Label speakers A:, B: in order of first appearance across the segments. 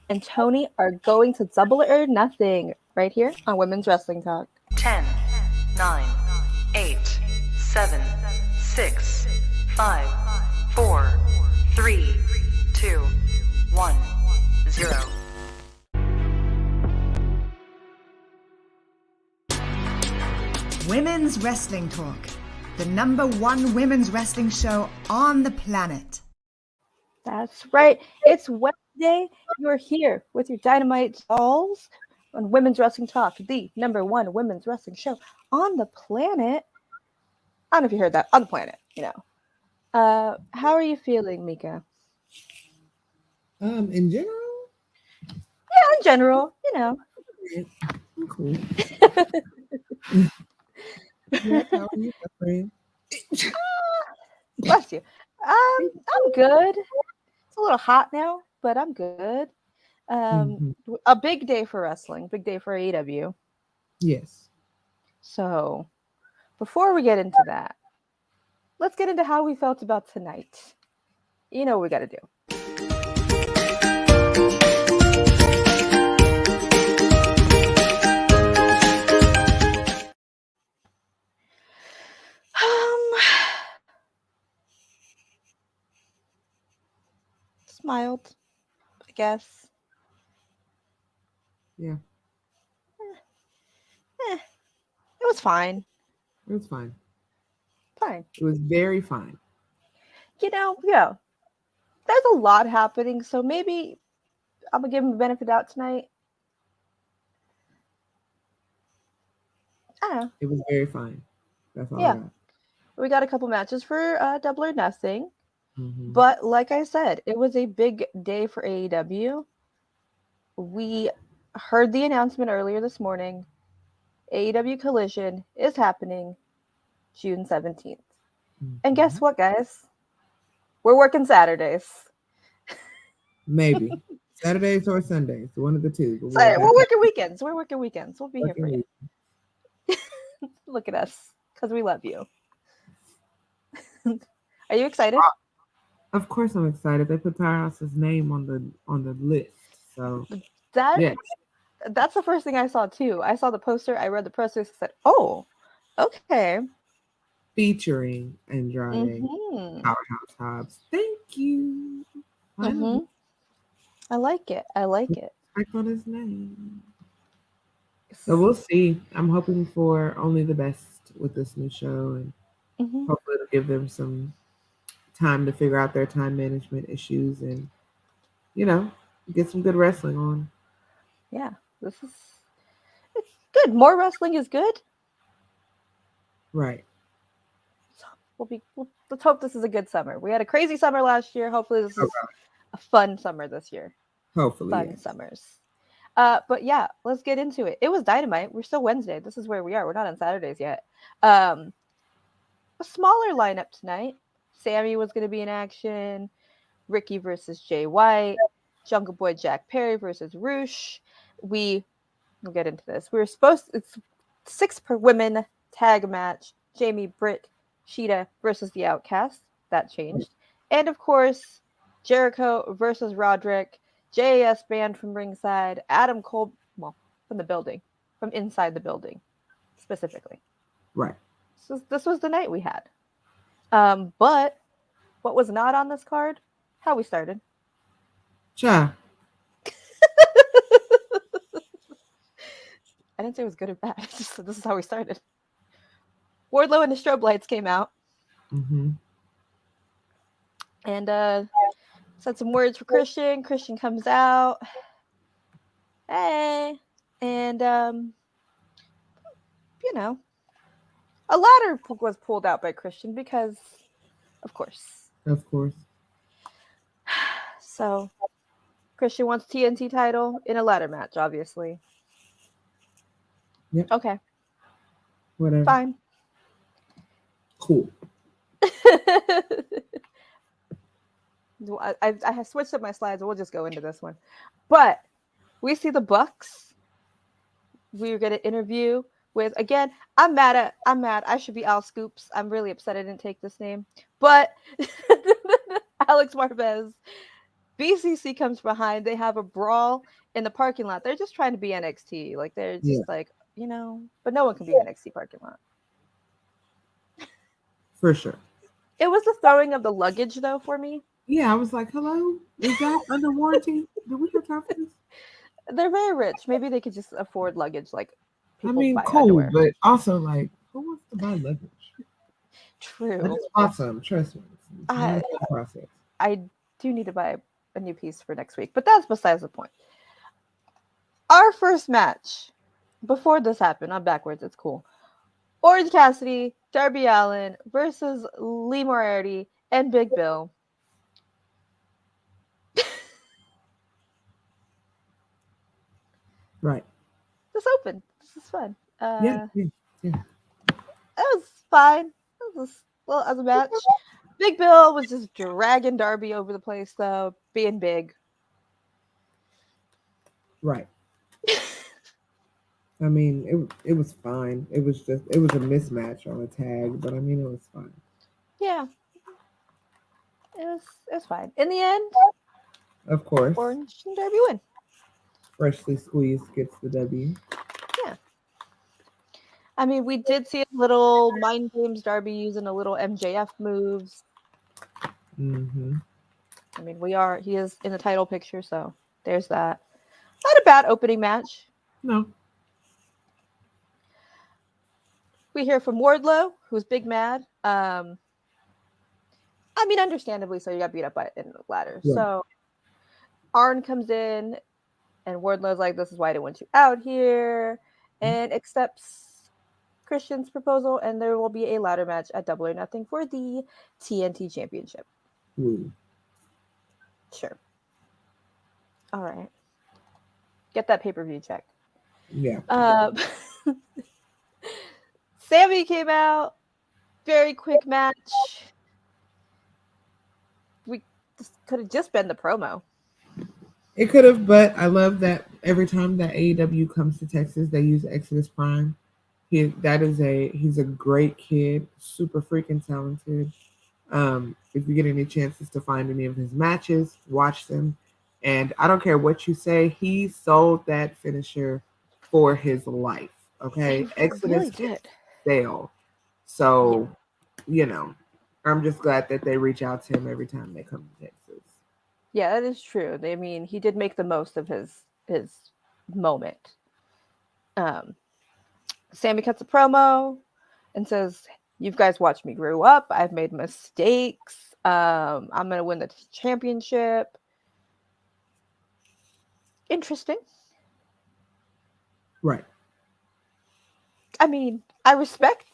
A: and Tony are going to Double or Nothing right here on Women's Wrestling Talk.
B: 10, 9, 8, 7, 6, 5, 4, 3, 2, 1, 0.
C: Women's Wrestling Talk, the #1 women's wrestling show on the planet.
A: That's right. It's Wednesday. You're here with your Dynamite dolls on Women's Wrestling Talk, the #1 women's wrestling show on the planet. I don't know if you heard that. On the planet, How are you feeling, Mika?
D: In general?
A: Yeah, in general,
D: I'm cool. Yeah, how are you, my friend?
A: Bless you. I'm good. It's a little hot now, but I'm good. A big day for wrestling, big day for AEW.
D: Yes.
A: So, before we get into that, let's get into how we felt about tonight. You know what we got to do. Smiled, I guess.
D: Yeah.
A: It was fine.
D: It was fine.
A: Fine.
D: It was very fine.
A: Yeah. There's a lot happening, so maybe I'm gonna give him the benefit out tonight. I don't know.
D: It was very fine. That's all
A: Yeah.
D: I got.
A: We got a couple matches for Double or Nothing.
D: Mm-hmm.
A: But like I said, it was a big day for AEW. We heard the announcement earlier this morning. AEW Collision is happening June 17th.
D: Mm-hmm.
A: And guess what, guys? We're working Saturdays.
D: Maybe. Saturdays or Sundays. One of the two.
A: We're working weekends. We're working weekends. We'll be here for you. Look at us. Because we love you. Are you excited?
D: Of course I'm excited. They put Powerhouse's name on the list. So
A: that's the first thing I saw too. I saw the poster, I read the press release, said, "Oh, okay."
D: Featuring Andrade, Powerhouse Hobbs. Thank you.
A: I like it.
D: Back on his name. So we'll see. I'm hoping for only the best with this new show, and hopefully it'll give them some time to figure out their time management issues and, get some good wrestling on.
A: Yeah, it's good. More wrestling is good.
D: Right.
A: So let's hope this is a good summer. We had a crazy summer last year. Hopefully this is a fun summer this year.
D: Hopefully.
A: Fun summers. But yeah, let's get into it. It was Dynamite. We're still Wednesday. This is where we are. We're not on Saturdays yet. A smaller lineup tonight. Sammy was going to be in action. Ricky versus Jay White. Jungle Boy Jack Perry versus Roosh. We'll get into this. It's 6 per women tag match. Jamie, Britt, Sheeta versus the Outcast. That changed. And of course, Jericho versus Roderick. JAS banned from ringside. Adam Cole, from the building. From inside the building, specifically.
D: Right.
A: This was the night we had. But what was not on this card? How we started.
D: Cha.
A: I didn't say it was good or bad. It's just this is how we started. Wardlow and the strobe lights came out. And said some words for Christian. Christian comes out. Hey. And, a ladder was pulled out by Christian because, of course.
D: Of course.
A: So, Christian wants TNT title in a ladder match, obviously.
D: Yep.
A: Okay.
D: Whatever.
A: Fine.
D: Cool.
A: I have switched up my slides. We'll just go into this one. But we see the Bucks. We're going to interview with, again, I'm mad. I should be Al Scoops. I'm really upset I didn't take this name. But Alex Marvez BCC comes behind. They have a brawl in the parking lot. They're just trying to be NXT. Like they're
D: Yeah,
A: just like, but no one can be NXT parking lot.
D: for sure.
A: It was the throwing of the luggage though for me.
D: Yeah, I was like, hello, is that under warranty? Do we have time for this?
A: They're very rich. Maybe they could just afford luggage like
D: I
A: people
D: mean,
A: buy
D: cool,
A: underwear.
D: but also like, who wants to buy luggage? I
A: True.
D: just bought some. Trust me, it's not a
A: I
D: fun process.
A: I do need to buy a new piece for next week, but that's besides the point. Our first match before this happened, I'm backwards, it's cool. Orange Cassidy, Darby Allin versus Lee Moriarty and Big Bill.
D: Right.
A: This open. This is fun.
D: Yeah. Yeah. Yeah.
A: It was fine. It was well as a match. Big Bill was just dragging Darby over the place though, being big.
D: Right. I mean, it was fine. It was a mismatch on a tag, but I mean, it was fine.
A: Yeah, it was fine. In the end,
D: Of course,
A: Orange and Darby win.
D: freshly squeezed gets the W.
A: Yeah. I mean, we did see a little mind games Darby using a little MJF moves.
D: Mm-hmm.
A: I mean, he is in the title picture, so there's that. Not a bad opening match.
D: No.
A: We hear from Wardlow, who's big mad. I mean, understandably so, you got beat up in the ladder.
D: Yeah.
A: So Arn comes in, and Wardlow's like, "This is why I didn't want you out here," and accepts Christian's proposal, and there will be a ladder match at Double or Nothing for the TNT Championship.
D: Ooh.
A: Sure. All right. Get that pay-per-view check.
D: Yeah.
A: Sammy came out. Very quick match. This could have just been the promo.
D: It could have, but I love that every time that AEW comes to Texas, they use Exodus Prime. He's a great kid, super freaking talented. If you get any chances to find any of his matches, watch them. And I don't care what you say, he sold that finisher for his life. Okay,
A: He
D: Exodus
A: really did.
D: sale. So, I'm just glad that they reach out to him every time they come to Texas.
A: Yeah, that is true. I mean, he did make the most of his moment. Sammy cuts a promo and says, "You guys watched me grow up. I've made mistakes. I'm gonna win the championship." Interesting.
D: Right.
A: I mean, I respect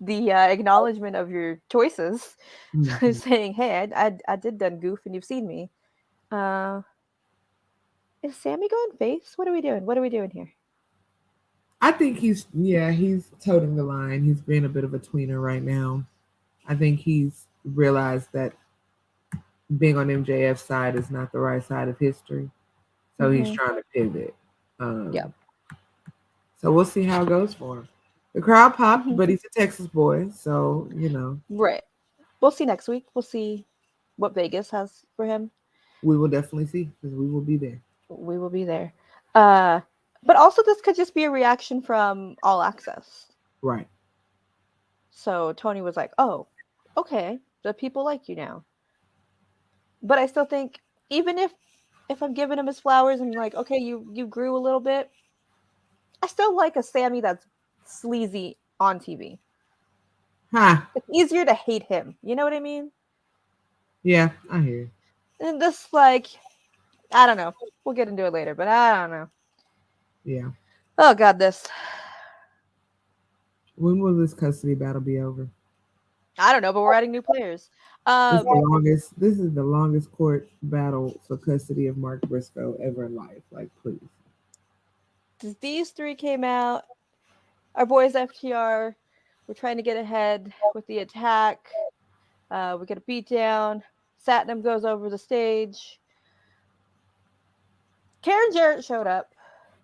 A: the acknowledgement of your choices.
D: Mm-hmm.
A: Saying, "Hey, I did done goof, and you've seen me." Uh, is Sammy going face? What are we doing? What are we doing here?
D: I think he's toting the line. He's being a bit of a tweener right now. I think he's realized that being on MJF's side is not the right side of history. So he's trying to pivot.
A: Yeah.
D: So we'll see how it goes for him. The crowd popped, but he's a Texas boy, so
A: Right. We'll see next week. We'll see what Vegas has for him.
D: we will definitely see because we will be there.
A: We will be there. But also this could just be a reaction from All Access.
D: Right.
A: So Tony was like, "Oh, okay, the people like you now." But I still think even if I'm giving him his flowers and like, okay, you grew a little bit, I still like a Sammy that's sleazy on TV.
D: Huh.
A: It's easier to hate him. You know what I mean?
D: Yeah, I hear you.
A: And this, like, I don't know. We'll get into it later, but I don't know.
D: Yeah.
A: Oh God, this.
D: When will this custody battle be over?
A: I don't know, but we're adding new players.
D: This is the longest court battle for custody of Mark Briscoe ever in life. Like, please.
A: These three came out. Our boys FTR were trying to get ahead with the attack. We get a beat down. Satnam goes over the stage. Karen Jarrett showed up.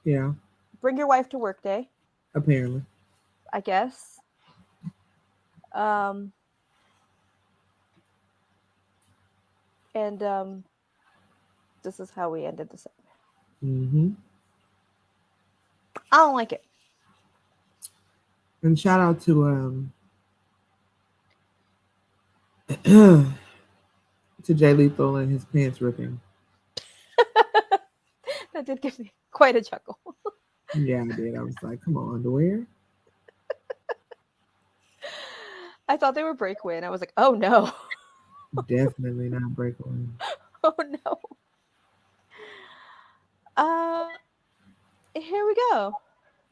D: Yeah.
A: Bring your wife to work day,
D: Apparently.
A: I guess. And, This is how we ended the segment.
D: Mm-hmm.
A: I don't like it.
D: And shout out to to Jay Lethal and his pants ripping.
A: That did give me quite a chuckle.
D: Yeah, I did. I was like, come on, underwear.
A: I thought they were breakaway, and I was like, oh no.
D: Definitely not breakaway.
A: Oh no. Uh, here we go.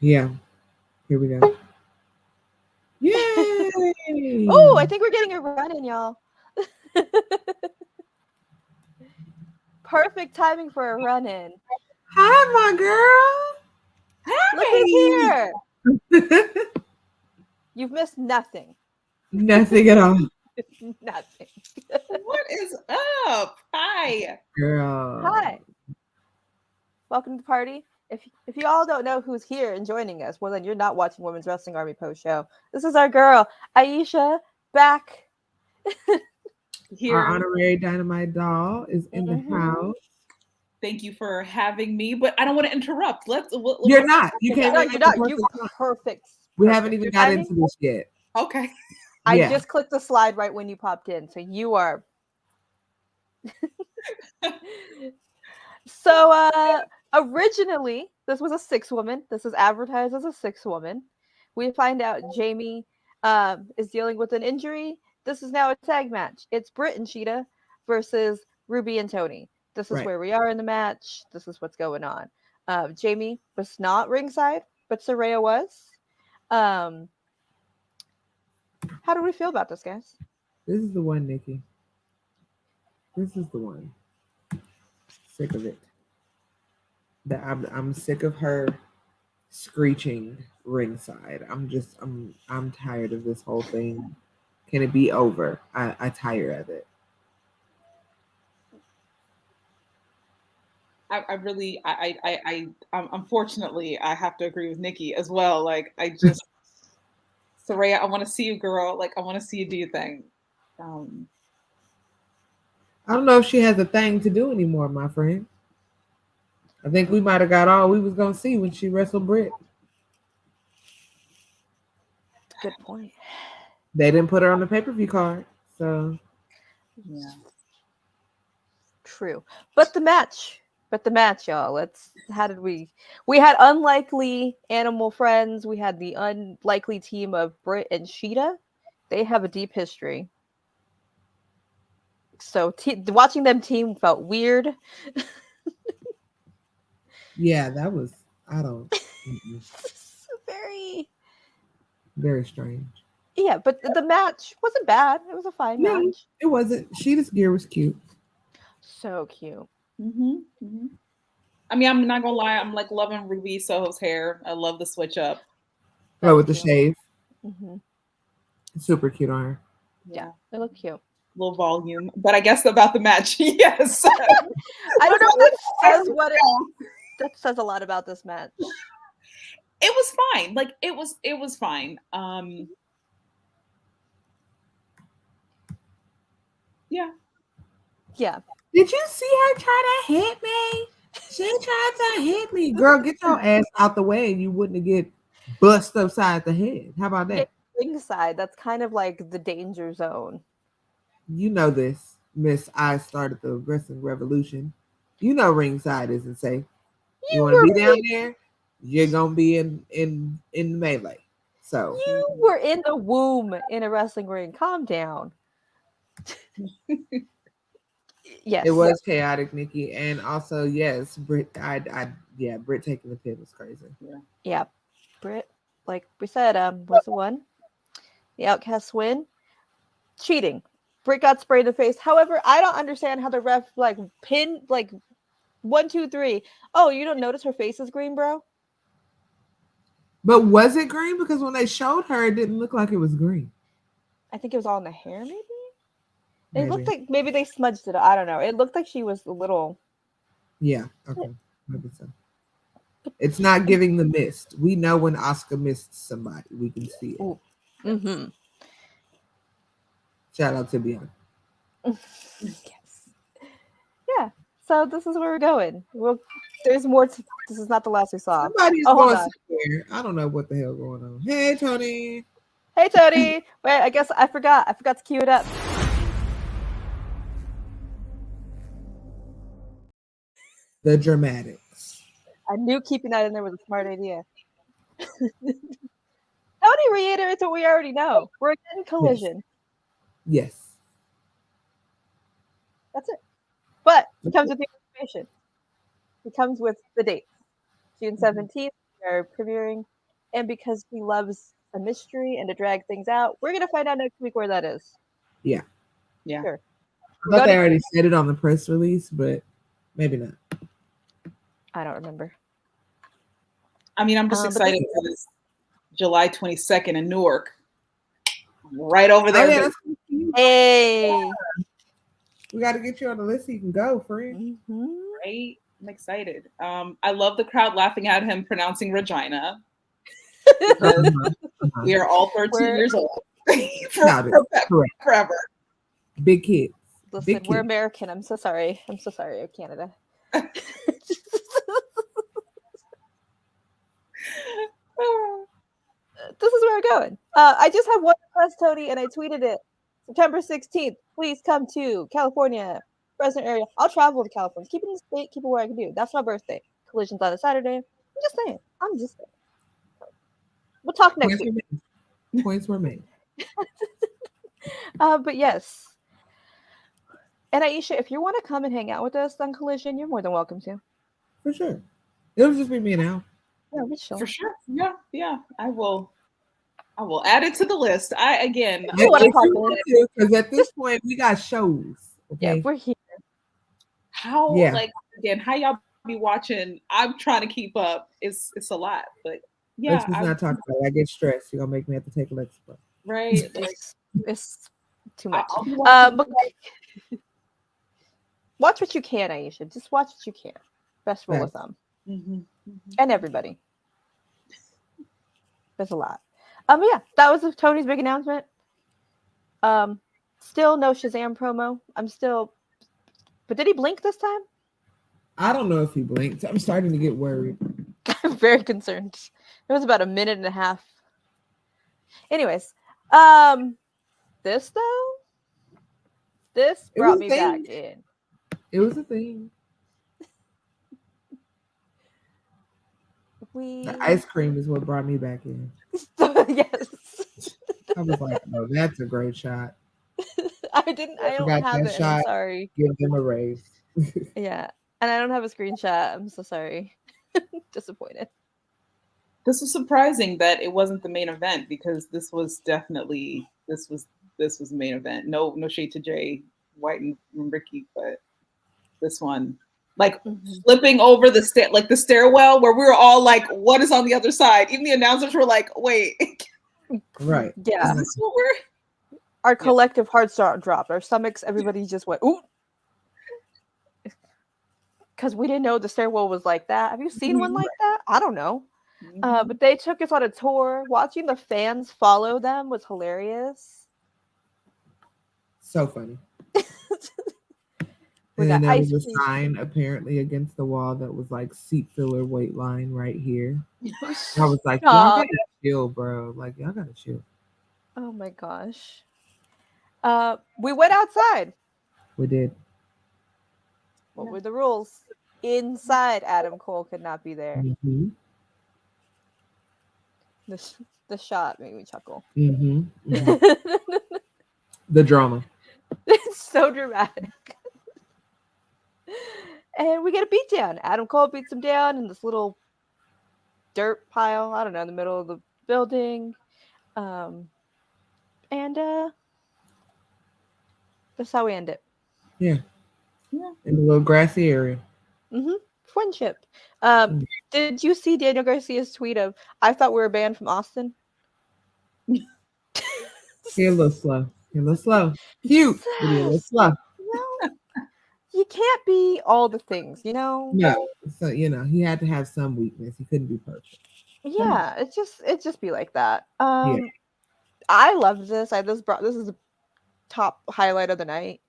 D: Yeah, here we go. Yay!
A: Oh, I think we're getting a run in, y'all. Perfect timing for a run in.
D: Hi, my girl.
A: Look who's here. You've missed nothing.
D: Nothing at all.
A: Nothing.
E: What is up? Hi.
D: Girl.
A: Hi. Welcome to the party. If you all don't know who's here and joining us, well, then you're not watching Women's Wrestling Army post show. This is our girl, Aisha, back.
E: Here.
D: Our honorary Dynamite doll is in the house.
E: Thank you for having me, but I don't want to interrupt.
D: You're not. You can't.
A: No, you're not. You perfect.
D: We haven't even got into this yet.
E: Okay.
A: I just clicked the slide right when you popped in, so you are. So originally, this was a 6-woman. This is advertised as a 6-woman. We find out Jamie is dealing with an injury. This is now a tag match. It's Britt and Sheeta versus Ruby and Tony. This is where we are in the match. This is what's going on. Jamie was not ringside, but Saraya was. How do we feel about this, guys?
D: This is the one, Nikki. This is the one. Sick of it. I'm sick of her screeching ringside. I'm tired of this whole thing. Can it be over? I tire of it.
E: Unfortunately, I have to agree with Nikki as well. Like, Saraya, I want to see you, girl. Like, I want to see you do your thing.
D: I don't know if she has a thing to do anymore, my friend. I think we might have got all we was gonna see when she wrestled Britt.
A: Good point.
D: They didn't put her on the pay-per-view card, so
E: yeah.
A: True. But the match, y'all. How did we had unlikely animal friends. We had the unlikely team of Britt and Sheeta. They have a deep history. So watching them team felt weird.
D: yeah, that was very strange.
A: Yeah, but the match wasn't bad. It was a fine match.
D: It wasn't. Sheeta's gear was cute.
A: So cute.
E: I mean, I'm not gonna lie. I'm like loving Ruby Soho's hair. I love the switch up.
D: Oh, with the shave. Super cute on her.
A: Yeah, they look cute.
E: Little volume, but I guess about the match, yes.
A: I don't know if that says a lot about this match.
E: It was fine. Like it was fine. Yeah.
D: Did you see her try to hit me? She tried to hit me. Girl, get your ass out the way and you wouldn't get bust upside the head. How about that?
A: Ringside, that's kind of like the danger zone.
D: You know this, Miss. I started the wrestling revolution. You know ringside isn't safe. You want to be down there, you're gonna be in the melee. So
A: you were in the womb in a wrestling ring. Calm down. Yes,
D: it was chaotic, Nikki, and also yes, Britt. Britt taking the pin was crazy.
A: Yeah, Britt, like we said, was the one. The Outcasts win. Cheating. Britt got sprayed in the face. However, I don't understand how the ref pinned 1, 2, 3. Oh, you don't notice her face is green, bro?
D: But was it green? Because when they showed her, it didn't look like it was green.
A: I think it was all in the hair, maybe? It looked like maybe they smudged it. I don't know. It looked like she was a little.
D: Yeah. Okay. Maybe so. It's not giving the mist. We know when Asuka missed somebody. We can see it.
A: Mm-hmm. Shout
D: out to Bianca.
A: Yes. Yeah. So this is where we're going. There's more. This is not the last we saw.
D: Somebody's
A: Oh, hold
D: going
A: on.
D: somewhere. I don't know what the hell going on. Hey, Tony.
A: Hey, Tony. Wait, I guess I forgot. I forgot to cue it up.
D: The dramatics.
A: I knew keeping that in there was a smart idea. Tony reiterates what we already know. We're in Collision.
D: Yes.
A: That's it. But it comes with the information. It comes with the dates. June 17th, we are premiering. And because he loves a mystery and to drag things out, we're going to find out next week where that is.
D: Yeah.
E: Yeah.
A: Sure.
D: I thought they already said it on the press release, but maybe not.
A: I don't remember.
E: I mean, I'm just excited because July 22nd in Newark. Right over there.
D: Oh, yeah,
A: hey.
D: We got to get you on the list so you can go, friend.
A: Mm-hmm.
E: Right? I'm excited. I love the crowd laughing at him pronouncing Regina. We are all 13 years old. Forever.
D: Big kids.
A: Listen,
D: Big
A: we're
D: kids.
A: American. I'm so sorry. I'm so sorry, Canada. This is where we're going. I just have one request, Tony, and I tweeted it. September 16th. Please come to California, Fresno area. I'll travel to California. Keep it in the state. Keep it where I can do. That's my birthday. Collision's on a Saturday. I'm just saying. We'll talk next week.
D: Points were made.
A: But yes. And Aisha, if you want to come and hang out with us on Collision, you're more than welcome to.
D: For sure. It'll just be me and Al.
A: Yeah, we chill.
E: For sure. Yeah. I will add it to the list.
D: Because at this point we got shows. Okay?
A: Yeah, we're here.
E: How y'all be watching? I'm trying to keep up. It's a lot, but yeah.
D: Let's just not talk about it. I get stressed. You're gonna make me have to take a Lexapro.
E: Right.
A: It's too much.
E: But
A: watch what you can, Aisha. Just watch what you can. Best rule of thumb.
E: Mm-hmm.
A: And everybody. There's a lot. Yeah, that was Tony's big announcement. Still no Shazam promo. But did he blink this time?
D: I don't know if he blinked. I'm starting to get worried.
A: I'm very concerned. It was about a minute and a half. Anyways, this brought me back in.
D: It was a thing. The ice cream is what brought me back in.
A: Yes.
D: I was like, "Oh, that's a great shot."
A: I don't have it. I'm sorry.
D: Give them a raise.
A: Yeah, and I don't have a screenshot. I'm so sorry. Disappointed.
E: This was surprising that it wasn't the main event because this was definitely this was the main event. No shade to Jay White and Ricky, but this one. Like flipping over the stairwell where we were all like, what is on the other side? Even the announcers were like, wait.
D: Right.
A: Yeah.
E: Is this what we're...
A: Our collective hearts dropped. Our stomachs, everybody just went, ooh. Because we didn't know the stairwell was like that. Have you seen one like that? I don't know. But they took us on a tour. Watching the fans follow them was hilarious.
D: So funny.
A: We
D: and
A: got
D: there
A: ice
D: was a
A: cream.
D: sign apparently against the wall that was like seat filler wait line right here. I was like, y'all gotta chill, bro. Like, y'all gotta chill.
A: Oh my gosh. We went outside.
D: We did.
A: What were the rules? Inside, Adam Cole could not be there.
D: Mm-hmm.
A: The shot made me chuckle.
D: Mm-hmm. Mm-hmm. The drama.
A: It's so dramatic. And we get a beat down. Adam Cole beats him down in this little dirt pile, I don't know, in the middle of the building. And that's how we end it.
D: Yeah. In a little grassy area.
A: Mm-hmm. Friendship. Did you see Daniel Garcia's tweet of, I thought we were banned from Austin?
D: He a little slow. Cute, but he a little slow.
A: No. You can't be all the things, you know?
D: No. So, he had to have some weakness. He couldn't be perfect.
A: Yeah, it just be like that. I love this. This is the top highlight of the night.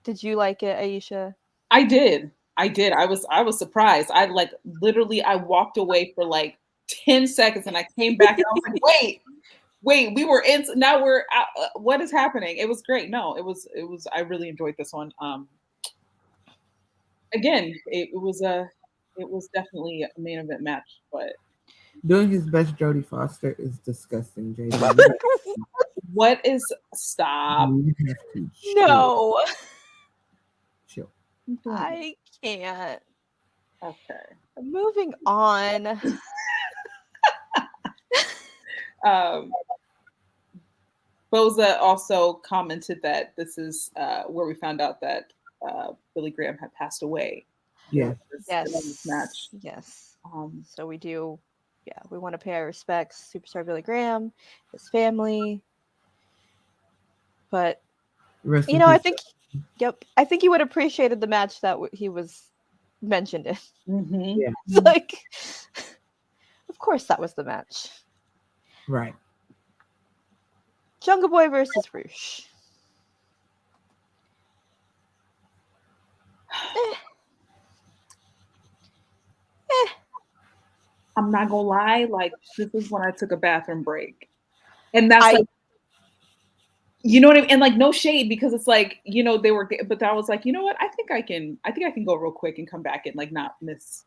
A: Did you like it, Aisha?
E: I did. I was surprised. I like literally I walked away for like 10 seconds and I came back and I was like, wait, we were in now we're out. What is happening? It was great. No, it was I really enjoyed this one. Again, it was definitely a main event match, but
D: Doing his best Jodie Foster is disgusting, JJ.
E: what is stop?
D: You have to
A: No,
D: chill.
A: I can't.
E: Okay.
A: Moving on.
E: Boza also commented that this is where we found out that Billy Graham had passed away.
D: Yeah.
E: This match.
A: Yes. So we do, yeah, we want to pay our respects, Superstar Billy Graham, his family. But
D: Rest
A: you
D: in
A: know, I
D: peace.
A: think, yep, I think he would have appreciated the match that he was mentioned in.
E: Mm-hmm.
D: Yeah.
A: It's like, of course, that was the match.
D: Right.
A: Jungle Boy versus Roosh.
E: I'm not gonna lie, like this is when I took a bathroom break. And that's like, you know what I mean? And like no shade because it's like, you know, they were, but I was like, you know what? I think I can go real quick and come back and like not miss.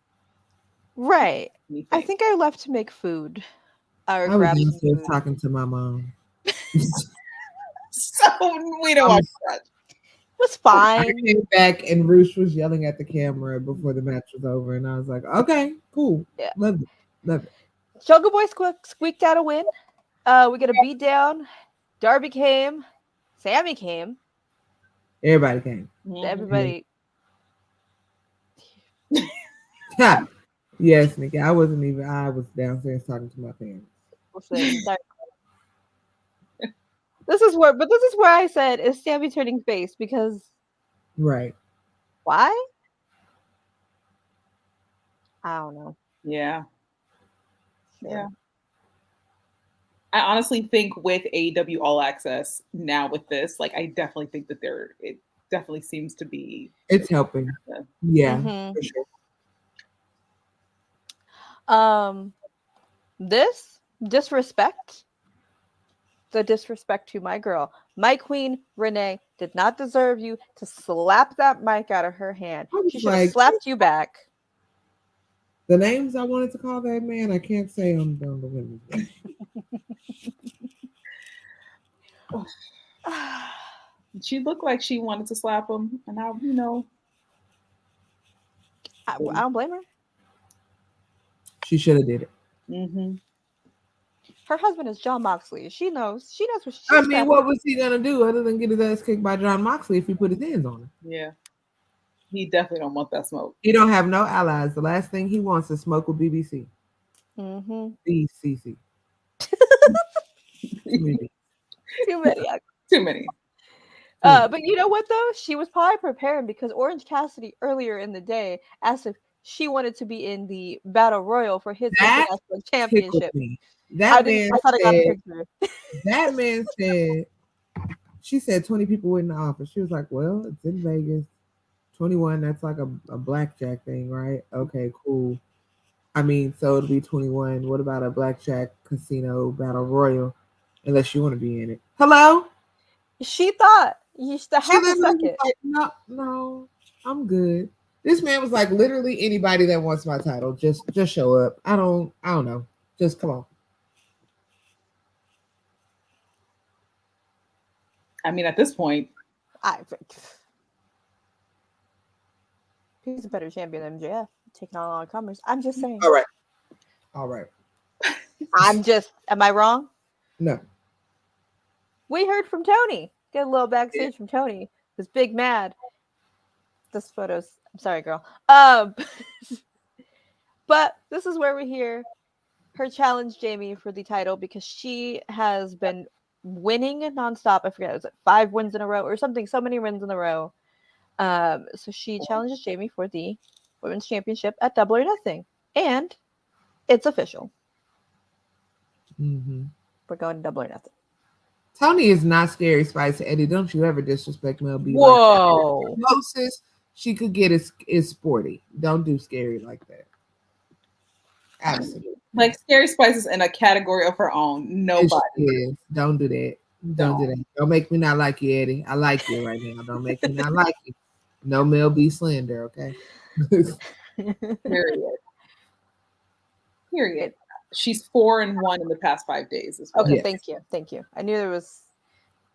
A: Right.
E: anything.
A: I think I left to make food. Or
D: I was
A: grab some
D: downstairs
A: food.
D: talking to my mom.
E: So we don't watch that.
A: It was
D: I
A: fine.
D: came back and Roosh was yelling at the camera before the match was over, and I was like, "Okay, cool,
A: Yeah.
D: love it."
A: Jungle Boy squeaked out a win. We get a beat down. Darby came. Sammy came.
D: Everybody came.
E: Mm-hmm.
A: Everybody.
D: Ha! Yes, Nikki. I was downstairs talking to my parents.
A: Listen, this is where I said, is Sammy turning face? Because
D: Right.
A: why? I don't know.
E: Yeah. Yeah. I honestly think with AEW All Access now with this, like I definitely think that it definitely seems to be
D: It's helping. Yeah,
A: Mhm.
D: for sure.
A: This disrespect, the disrespect to my girl, my queen Renee, did not deserve you to slap that mic out of her hand. She should have slapped you back.
D: The names I wanted to call that man, I can't say on the women's.
E: She looked like she wanted to slap him, and I, you know,
A: I don't blame her.
D: She should have did it.
E: Mm-hmm.
A: Her husband is John Moxley. She knows what she's.
D: I mean, what was he gonna do other than get his ass kicked by John Moxley if he put his hands on her?
E: Yeah, he definitely don't want that smoke.
D: He don't have no allies. The last thing he wants is smoke with BBC.
A: Mm-hmm.
D: BCC.
A: Too many.
E: Too many.
A: But you know what though? She was probably preparing because Orange Cassidy earlier in the day asked if she wanted to be in the battle royal for his international championship.
D: That man
E: That
D: man said, she said 20 people were in the office. She was like, well, it's in Vegas. 21, that's like a blackjack thing, right? Okay, cool. I mean, so it'll be 21. What about a blackjack casino battle royal? Unless you want to be in it. Hello?
A: She thought you should have a second.
D: Like, no, I'm good. This man was like, literally anybody that wants my title, just show up. I don't know. Just come on.
E: I mean, at this point,
A: he's a better champion than MJF, taking on all comers. I'm just saying.
D: All right.
A: Am I wrong?
D: No.
A: We heard from Tony. Get a little backstage from Tony. Was big mad. This photo's, I'm sorry, girl. But this is where we hear her challenge Jamie for the title because she has been winning nonstop. I forget, was it 5 wins in a row or something? So many wins in a row. So she challenges Jamie for the women's championship at Double or Nothing, and it's official.
D: Mm-hmm.
A: We're going to Double or Nothing.
D: Tony is not Scary Spice. Eddie, don't you ever disrespect Mel B like that.
A: Whoa.
D: The closest she could get is Sporty. Don't do Scary like that. Absolutely.
E: Like Scary Spice is in a category of her own. Nobody.
D: Is. Don't do that. Don't do that. Don't make me not like you, Eddie. I like you right now. Don't make me not like you. No Mel B slander, okay?
E: Period. Period. She's 4-1 in the past 5 days. As well.
A: Okay,
D: Yes.
A: thank you. I knew there was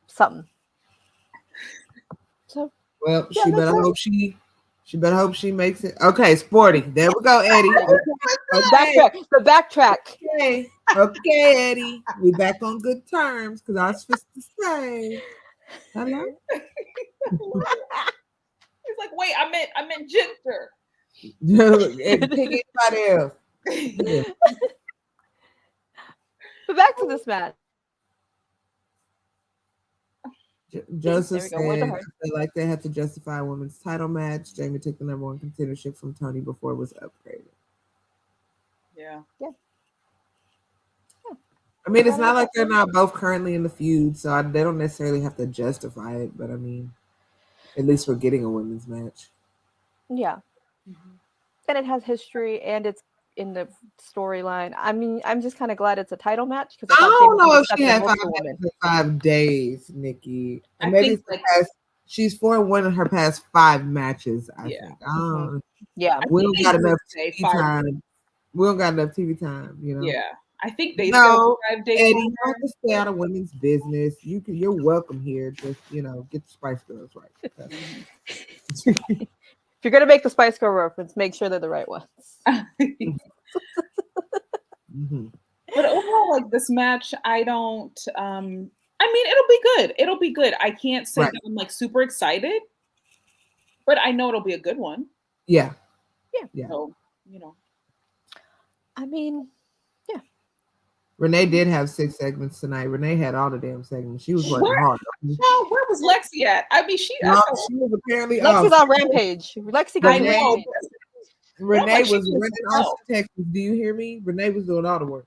A: something. So
D: Well,
A: Yeah,
D: she
A: that's
D: better
A: it.
D: hope she makes it. Okay, Sporty. There we go, Eddie. Okay.
A: backtrack.
D: Okay. Okay, Eddie. We back on good terms because I was supposed to say. Hello?
E: He's like, wait, I meant Ginger.
D: And pick anybody else. Yeah.
A: But back to this match.
D: Joseph
A: There we go, word to
D: said,
A: her.
D: I feel like they had to justify a women's title match. Jamie took the #1 contendership from Tony before it was upgraded.
E: Yeah.
D: I mean, it's not like they're not both currently in the feud, so they don't necessarily have to justify it. But I mean, at least we're getting a women's match.
A: Yeah. And it has history and it's in the storyline. I mean, I'm just kind of glad it's a title match because
D: I don't know if she
A: a
D: had 5
A: woman.
D: matches in 5 days, Nikki.
E: I
D: Maybe
E: think,
D: it's the past, she's 4-1 in her past 5 matches. I
E: Yeah.
D: think. I don't,
A: Yeah.
D: we don't got enough
E: say
D: TV
E: 5
D: time. We don't got enough TV time. You know.
E: Yeah. I think they
D: No,
E: said 5 days.
D: Eddie,
E: on
D: you
E: her.
D: have to stay out of women's business. You're welcome here. Just get the Spice Girls right. Okay.
A: If you're gonna make the Spice Girl reference, make sure they're the right ones.
D: Mm-hmm.
E: But overall, like this match, I don't. I mean, it'll be good. It'll be good. I can't say
D: Right.
E: that I'm like super excited, but I know it'll be a good one.
D: Yeah.
E: So
A: I mean,
D: Renee did have 6 segments tonight. Renee had all the damn segments. She was working
E: Where-
D: hard.
E: Oh, where was Lexi at? I mean, she.
D: No, she was apparently
A: Lexi's
D: off.
A: on Rampage. Lexi goes
E: I
A: to
E: know.
A: Rampage.
D: Renee
E: like she
D: was
E: needs
D: running
E: some help.
D: Austin, Texas. Do you hear me? Renee was doing all the work.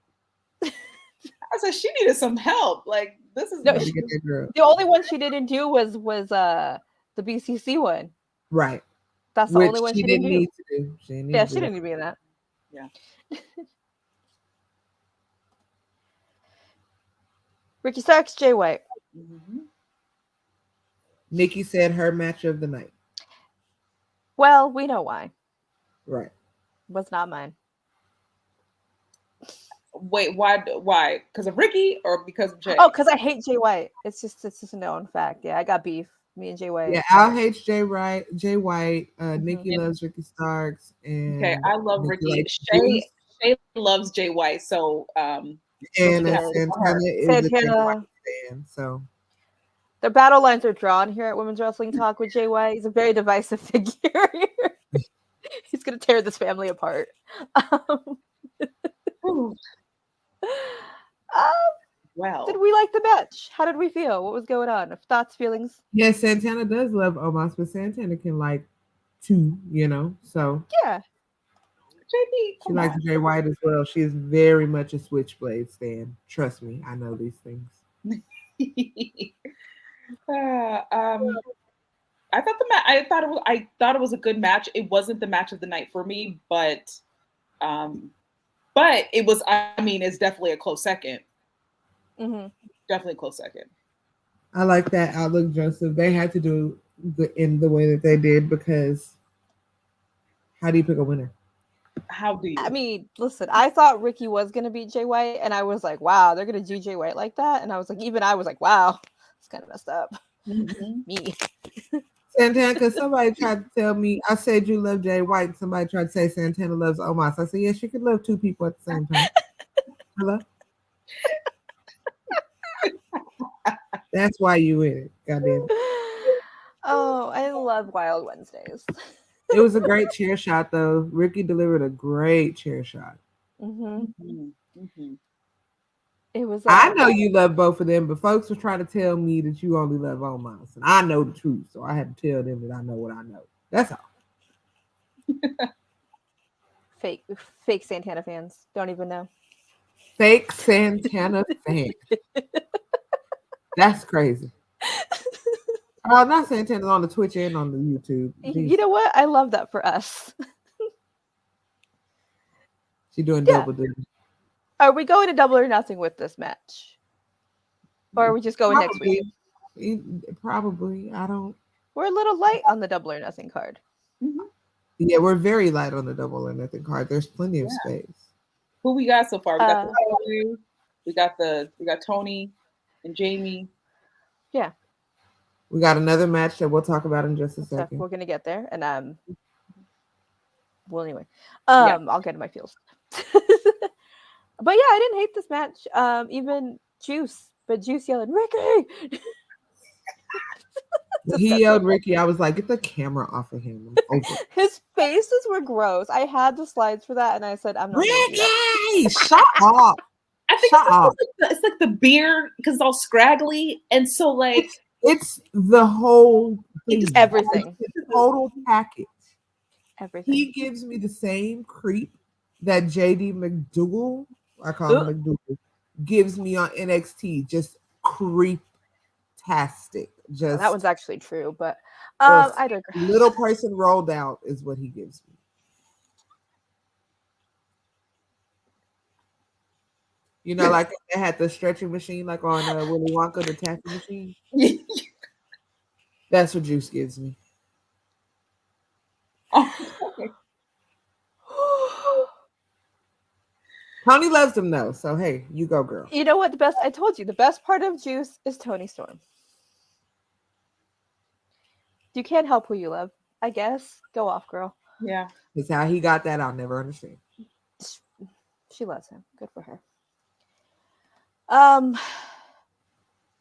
E: I said she needed some help. Like this is
A: No,
D: Had to get that girl.
A: The only one she didn't do was the BCC one.
D: Right.
A: That's the
D: Which
A: only one
D: she
A: she
D: didn't
A: didn't do.
D: need to do. She didn't need
A: Yeah,
D: to
A: she
D: do
A: didn't need to be in that.
E: Yeah.
A: Ricky Starks, Jay White.
E: Mhm.
D: Nikki said her match of the night.
A: Well, we know why.
D: Right.
A: Was not mine.
E: Wait, why? Because of Ricky or because of Jay?
A: Oh, because I hate Jay White. It's just a known fact. Yeah, I got beef. Me and Jay White.
D: Yeah, Al hates Jay White. Nikki loves Ricky Starks. And
E: Okay, I love
D: Nikki
E: Ricky.
D: likes Juice.
E: Shay loves Jay White, so
D: And
A: Yeah.
D: Santana is a Jay
A: Santana.
D: White fan. So
A: The battle lines are drawn here at Women's Wrestling Talk with Jay White. He's a very divisive figure. He's gonna tear this family apart.
E: well,
A: Did we like the match? How did we feel? What was going on? Thoughts, feelings?
D: yeah, Santana does love Omos, but Santana can like two, So
E: JB,
A: Yeah.
D: she
E: come
D: likes
E: on.
D: Jay White as well. She is very much a Switchblade stan. Trust me, I know these things.
E: I thought I thought it was a good match. It wasn't the match of the night for me, but it was. I mean, it's definitely a close second.
A: Mm-hmm.
E: Definitely a close second.
D: I like that outlook, Joseph. They had to do in the way that they did because how do you pick a winner?
E: How do you?
A: I mean, listen, I thought Ricky was gonna beat Jay White, and I was like, wow, they're gonna do Jay White like that. And I was like, wow, it's kind of messed up.
E: Mhm.
A: Me.
D: Santana, because somebody tried to tell me, I said you love Jay White, and somebody tried to say Santana loves Omos. I said, yes, you can love two people at the same time. Hello? That's why you in it. Goddamn.
A: Oh, I love Wild Wednesdays.
D: It was a great chair shot, though. Ricky delivered a great chair shot.
A: Mm-hmm.
E: Mm-hmm.
A: It was.
D: I know you love both of them, but folks were trying to tell me that you only love Omos, and I know the truth, so I had to tell them that I know what I know. That's all.
A: Fake Santana fans don't even know.
D: Fake Santana fan. That's crazy. Not Santana's on the Twitch and on the YouTube.
A: You know what? I love that for us.
D: She's doing double duty.
A: Are we going to Double or Nothing with this match? Or are we just going next week?
D: Probably. I don't.
A: We're a little light on the Double or Nothing card.
E: Mm-hmm.
D: Yeah, we're very light on the Double or Nothing card. There's plenty of space.
E: Who we got so far? We got we got Tony and Jamie.
A: Yeah.
D: We got another match that we'll talk about in just a second.
A: We're gonna get there, and well, anyway, I'll get to my feels. But yeah, I didn't hate this match. Even Juice, but Juice yelling, "Ricky!"
D: He yelled Ricky. I was like, get the camera off of him.
A: His faces were gross. I had the slides for that, and I said, I'm not
D: Ricky, shut up.
E: I think it's like the beard because it's all scraggly, and so like
D: it's the whole thing.
A: It's everything.
D: It's the total package.
A: Everything.
D: He gives me the same creep that JD McDougal, I call him McDougal, gives me on NXT. Just creep-tastic. Just
A: that one's actually true, but I don't agree.
D: Little person rolled out is what he gives me. You know, like they had the stretching machine, like on Willy Wonka, the taffy machine. That's what Juice gives me. Tony loves him though, so hey, you go, girl.
A: You know what? I told you, the best part of Juice is Tony Storm. You can't help who you love, I guess. Go off, girl.
E: Yeah.
D: It's how he got that. I'll never understand.
A: She loves him. Good for her.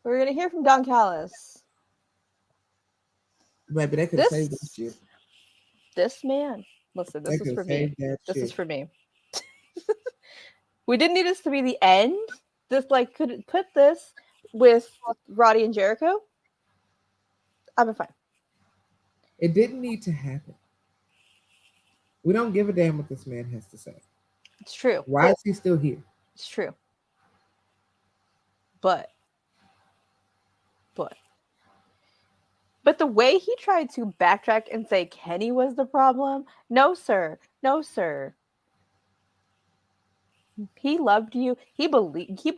A: We're gonna hear from Don Callis.
D: Maybe they could save this shit.
A: This man. Listen, this is for me. This is for me. We didn't need this to be the end. This could put this with Roddy and Jericho. I'm fine.
D: It didn't need to happen. We don't give a damn what this man has to say.
A: It's true.
D: Why is he still here?
A: It's true. But the way he tried to backtrack and say Kenny was the problem, no, sir. No, sir. He loved you. He believed. He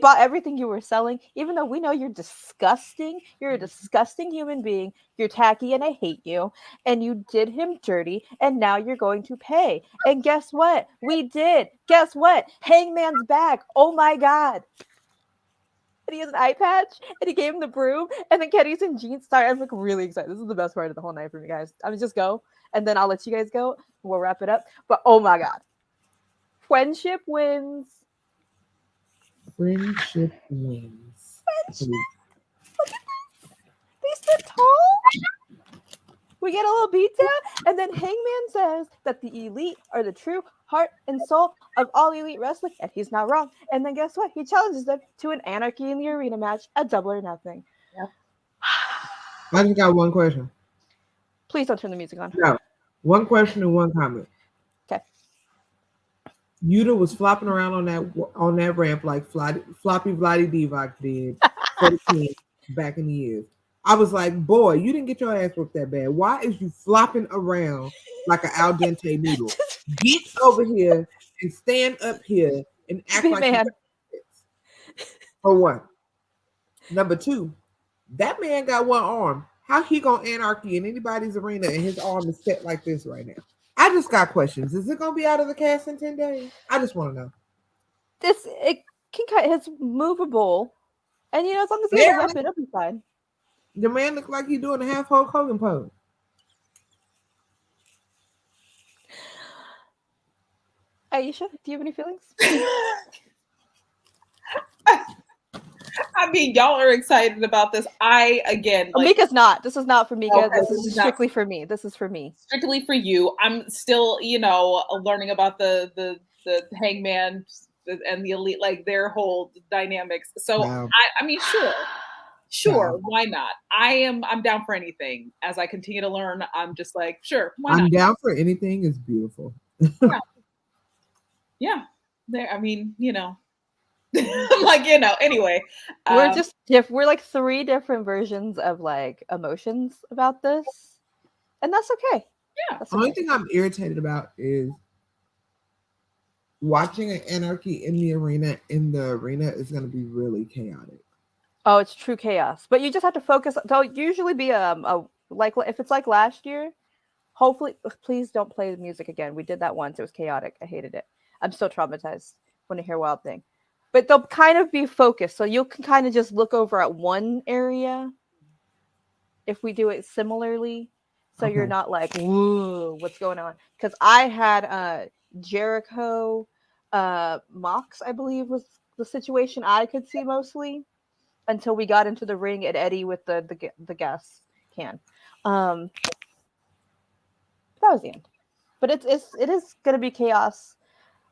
A: bought everything you were selling, even though we know you're disgusting. You're a disgusting human being. You're tacky and I hate you. And you did him dirty, and now you're going to pay. And guess what? We did. Guess what? Hangman's back. Oh my God. And he has an eye patch, and he gave him the broom, and then Kenny's in jeans. Sorry, I'm really excited. This is the best part of the whole night for me, guys. I'm just go, and then I'll let you guys go. We'll wrap it up. But oh my God. Friendship wins.
D: Friendship wins.
A: Friendship. Look at this. They stood tall. We get a little beatdown, and then Hangman says that the elite are the true heart and soul of all elite wrestling, and he's not wrong. And then guess what? He challenges them to an Anarchy in the Arena match, a Double or Nothing.
E: Yeah.
D: I just got one question.
A: Please don't turn the music on.
D: No. One question and one comment.
A: Okay.
D: Yuta was flopping around on that ramp like Floppy Vladdy Divac did for the team back in the years. I was like, boy, you didn't get your ass whooped that bad. Why is you flopping around like an al dente noodle? Get over here and stand up here and act like
A: man.
D: For one. Number two, that man got one arm. How he gonna anarchy in anybody's arena and his arm is set like this right now? I just got questions. Is it gonna be out of the cast in 10 days? I just want to know.
A: It can cut. It's movable, and as long as he has a weapon, it'll be fine.
D: The man looked like he's doing a half Hulk Hogan pose.
A: Aisha, do you have any feelings?
E: I mean, y'all are excited about this.
A: Mika's not. This is not for Mika.
E: Okay,
A: this is strictly for me. This is for me.
E: Strictly for you. I'm still, learning about the Hangman and the elite, like their whole dynamics. So
D: wow.
E: I mean, sure, why not? I'm down for anything. As I continue to learn, I'm just like, sure, why not?
D: I'm down for anything. It's beautiful.
E: Yeah. There. I mean, Like, anyway.
A: We're like three different versions of like emotions about this. And that's okay.
E: Yeah.
A: That's
D: The only
A: okay.
D: thing I'm irritated about is watching an anarchy in the arena. Is going to be really chaotic.
A: Oh, it's true chaos. But you just have to focus. There'll usually be a like if it's like last year. Hopefully, please don't play the music again. We did that once. It was chaotic. I hated it. I'm still traumatized when I hear Wild Thing. But they'll kind of be focused, so you can kind of just look over at one area if we do it similarly. So you're not like, whoa, what's going on? Because I had Jericho Mox, I believe, was the situation I could see mostly until we got into the ring at Eddie with the gas can. That was the end. But it is going to be chaos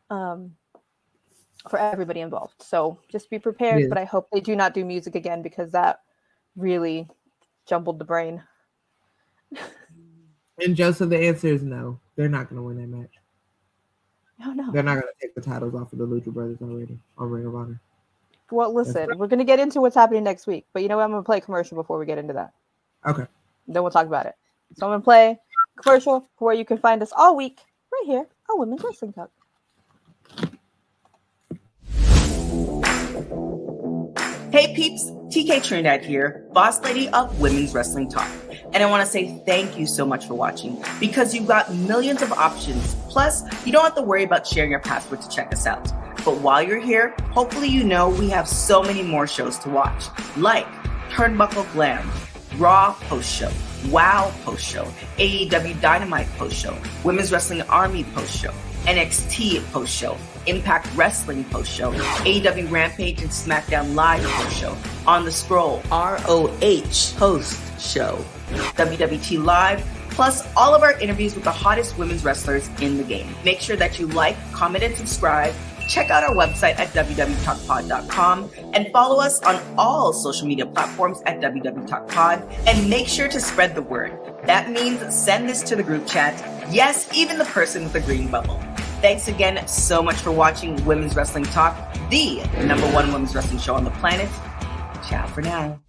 A: for everybody involved. So just be prepared.
D: Yeah.
A: But I hope they do not do music again because that really jumbled the brain.
D: And Joseph, the answer is no. They're not going to win that match.
A: No.
D: They're not going to take the titles off of the Lucha Brothers already on Ring of Honor.
A: Well, listen, we're going to get into what's happening next week. But you know what? I'm going to play a commercial before we get into that.
D: Okay.
A: Then we'll talk about it. So I'm going to play a commercial for where you can find us all week right here on Women's Wrestling Talk.
F: Hey peeps, TK Trinidad here, boss lady of Women's Wrestling Talk. And I want to say thank you so much for watching because you've got millions of options. Plus, you don't have to worry about sharing your password to check us out. But while you're here, hopefully you know we have so many more shows to watch, like Turnbuckle Glam, Raw post-show, WoW post-show, AEW Dynamite post-show, Women's Wrestling Army post-show, NXT post-show, Impact Wrestling post-show, AEW Rampage and SmackDown Live post-show, On the Scroll, ROH post-show, WWT Live, plus all of our interviews with the hottest women's wrestlers in the game. Make sure that you like, comment, and subscribe. Check out our website at www.talkpod.com and follow us on all social media platforms at www.talkpod, and make sure to spread the word. That means send this to the group chat. Yes, even the person with the green bubble. Thanks again so much for watching Women's Wrestling Talk, the #1 women's wrestling show on the planet. Ciao for now.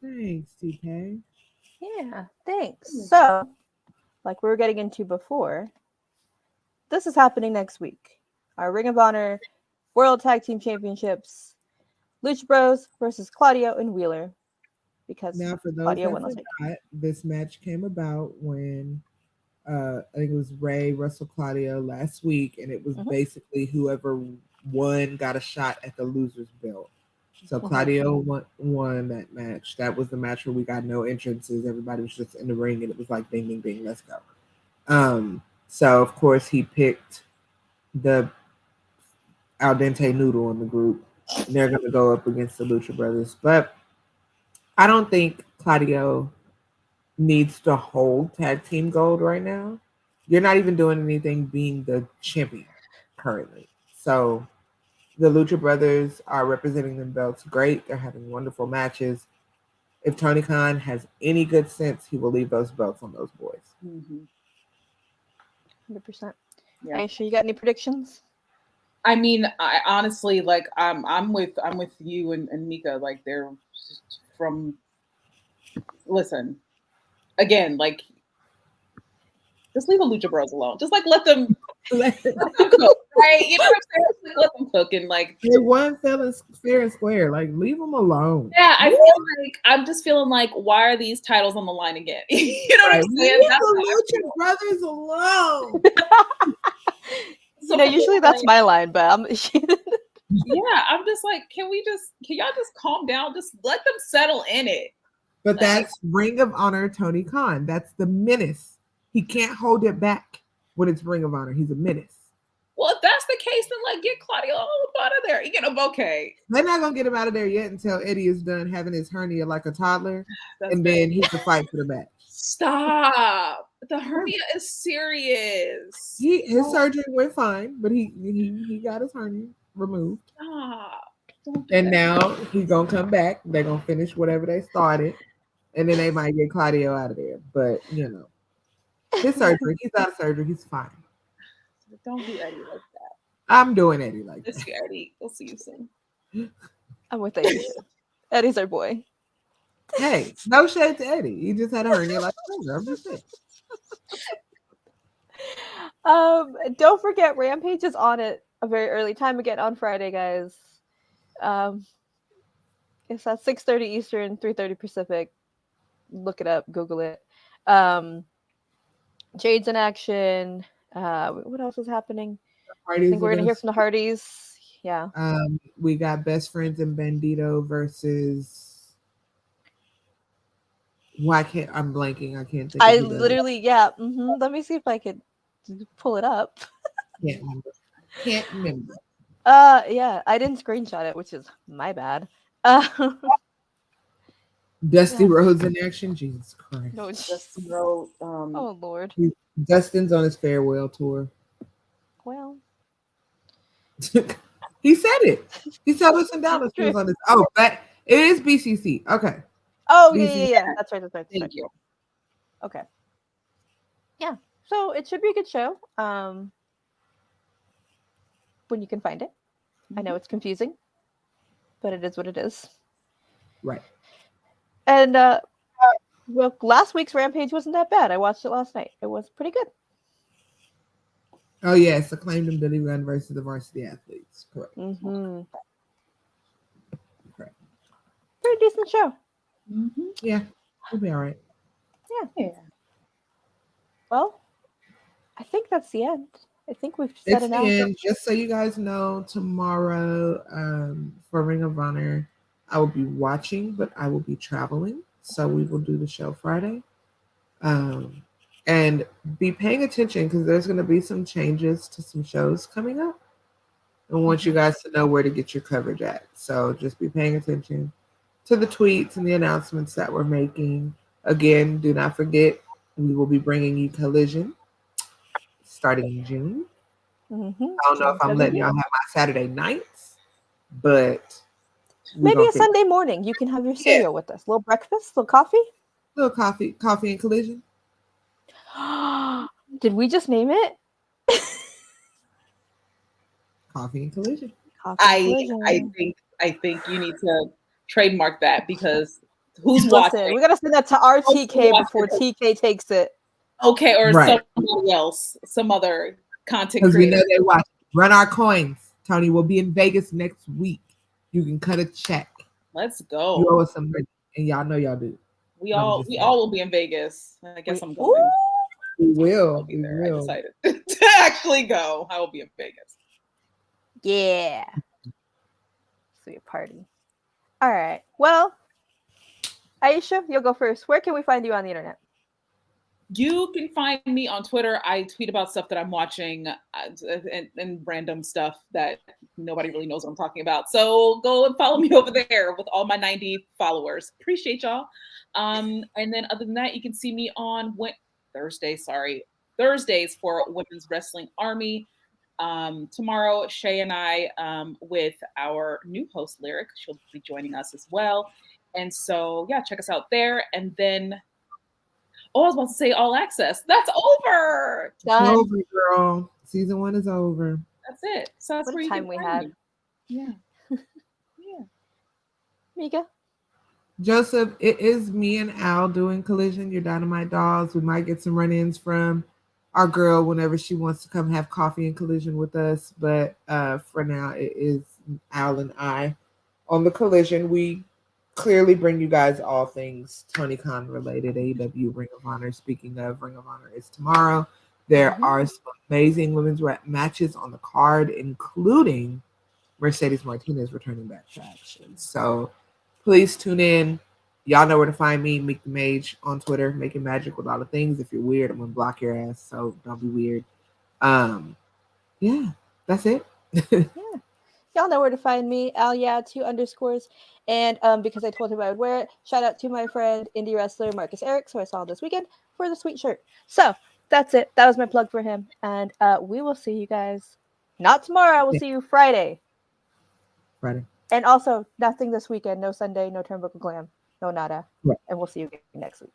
D: Thanks, TK.
A: Yeah, thanks. So, like we were getting into before, this is happening next week. Our Ring of Honor World Tag Team Championships, Lucha Bros versus Claudio and Wheeler. Because
D: now, for those
A: Claudio
D: that forgot, this match came about when I think it was Ray wrestled Claudio last week, and it was basically whoever won got a shot at the loser's belt. So Claudio won that match. That was the match where we got no entrances. Everybody was just in the ring, and it was like, ding, ding, ding, let's go. So, of course, he picked the al dente noodle in the group. And they're going to go up against the Lucha Brothers. But I don't think Claudio needs to hold tag team gold right now. You're not even doing anything being the champion currently. So the Lucha Brothers are representing them belts great. They're having wonderful matches. If Tony Khan has any good sense, he will leave those belts on those boys.
A: 100%. Yeah. Aisha, you got any predictions?
E: I mean, I honestly, like, I'm with you and Mika. Like, they're from. Listen, again, like, just leave the Lucha Bros alone. Just like let them cook, right? You know what I'm saying? Just let them cook and like.
D: They won fair and square. Like, leave them alone.
E: Yeah, I feel like I'm just feeling like, why are these titles on the line again? You know what I'm saying?
D: Leave the Lucha Brothers alone.
A: So usually that's my line, but I'm
E: just like, can y'all just calm down? Just let them settle in it.
D: But that's Ring of Honor Tony Khan. That's the menace. He can't hold it back when it's Ring of Honor. He's a menace.
E: Well, if that's the case, then like get Claudio out of there. You get him okay.
D: They're not gonna get him out of there yet until Eddie is done having his hernia like a toddler, then he can fight for the match.
E: Stop. The hernia is serious.
D: His surgery went fine, but he got his hernia removed.
E: Stop.
D: And now he's gonna come back. They're gonna finish whatever they started, and then they might get Claudio out of there. But his surgery, he's out of surgery, he's fine.
E: Don't do Eddie like
D: I'm doing Eddie like
E: Miss
D: that.
E: you, Eddie. We'll see you soon.
A: I'm with Aisha. Eddie's our boy.
D: Hey, no shade to Eddie. He just had a hernia like finger. I'm just saying.
A: Don't forget Rampage is on at a very early time again on Friday, guys. It's at 6:30 Eastern, 3:30 Pacific. Look it up, Google it. Jade's in action. What else is happening? I
D: Hardys
A: think we're
D: are
A: gonna hear
D: gonna.
A: from the Hardys. Yeah.
D: We got Best Friends and Bandito versus. Why can't I'm blanking? I can't think of
A: I
D: who that is.
A: literally, yeah. Let me see if I could pull it up.
D: Can't remember. Can't remember.
A: Yeah, I didn't screenshot it, which is my bad.
D: Dusty
A: Yeah.
D: Rhodes in action. Jesus Christ.
A: No,
E: Justin wrote.
A: oh Lord.
D: Dustin's on his farewell tour.
A: Well,
D: He said it. He told us in Dallas he
A: true.
D: was on this. Oh, but it is BCC. Okay.
A: Oh yeah,
D: BCC.
A: yeah. That's right. That's right. That's
E: Thank
A: right.
E: you.
A: Okay. Yeah. So it should be a good show. When you can find it. I know it's confusing, but it is what it is.
D: Right.
A: And well, last week's Rampage wasn't that bad. I watched it last night. It was pretty good.
D: Oh yes, Acclaimed and Billy Gunn versus the Varsity Athletes. Correct. Correct.
A: Pretty decent show.
D: Yeah, we'll be all right.
E: Yeah.
A: Well, I think that's the end. I think we've
D: It's
A: said
D: the
A: enough.
D: end. Just so you guys know, tomorrow for Ring of Honor, I will be watching, but I will be traveling. So we will do the show Friday. And be paying attention because there's going to be some changes to some shows coming up. I want you guys to know where to get your coverage at. So just be paying attention to the tweets and the announcements that we're making. Again, do not forget, we will be bringing you Collision starting in June. I don't know if I'm letting y'all have my Saturday nights, but
A: maybe a Sunday morning. You can have your cereal with us. Little breakfast, little coffee.
D: Little coffee and Collision.
A: Did we just name it?
D: Coffee and Collision.
E: I think you need to trademark that because who's
A: Listen,
E: watching?
A: we gotta send that to RTK before TK takes it.
E: Okay, or
D: Right.
E: somebody else, some other content
D: Because we
E: creator.
D: know they watch. Run our coins. Tony will be in Vegas next week. You can cut a check.
E: Let's
D: You owe
E: go.
D: us some money, and y'all know y'all do.
E: We
D: I'm
E: all
D: just
E: we
D: saying.
E: all will be in Vegas. I guess I'm
A: Ooh.
E: going.
D: We will.
E: I'll be
D: We
E: there. I
D: will.
E: decided to actually go. I will be in Vegas.
A: Yeah. It's be a party. All right. Well, Aisha, you'll go first. Where can we find you on the internet?
E: You can find me on Twitter. I tweet about stuff that I'm watching and random stuff that nobody really knows what I'm talking about. So go and follow me over there with all my 90 followers. Appreciate y'all. And then other than that, you can see me on Thursdays for Women's Wrestling Army. Tomorrow, Shay and I, with our new host, Lyric, she'll be joining us as well. And so, yeah, check us out there. And then, I was about to say All Access. That's over.
A: Done.
D: It's over, girl. Season 1 is over.
E: That's it. So that's
A: What
E: where
A: a
E: you
A: time
E: can
A: we
E: find
A: had.
E: me. Yeah. Yeah.
A: Mika?
D: Joseph, it is me and Al doing Collision, your Dynamite dolls. We might get some run-ins from our girl whenever she wants to come have coffee and Collision with us. But for now, it is Al and I on the Collision. We clearly bring you guys all things Tony Khan related, AEW, Ring of Honor. Speaking of, Ring of Honor is tomorrow. There are some amazing women's matches on the card, including Mercedes Martinez returning back to action. So please tune in. Y'all know where to find me, Meek the Mage, on Twitter, making magic with all the things. If you're weird, I'm gonna block your ass, so don't be weird. Yeah, that's it.
A: Yeah. Y'all know where to find me, Alia2_. And because I told him I would wear it, shout out to my friend, indie wrestler Marcus Eric, who I saw this weekend, for the sweet shirt. So that's it. That was my plug for him. And we will see you guys not tomorrow. We'll see you Friday.
D: Friday.
A: And also, nothing this weekend. No Sunday, no Turnbuckle Glam, no nada.
D: Right.
A: And we'll see you next week.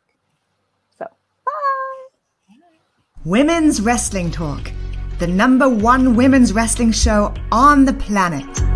A: So, bye.
C: Women's Wrestling Talk, the #1 women's wrestling show on the planet.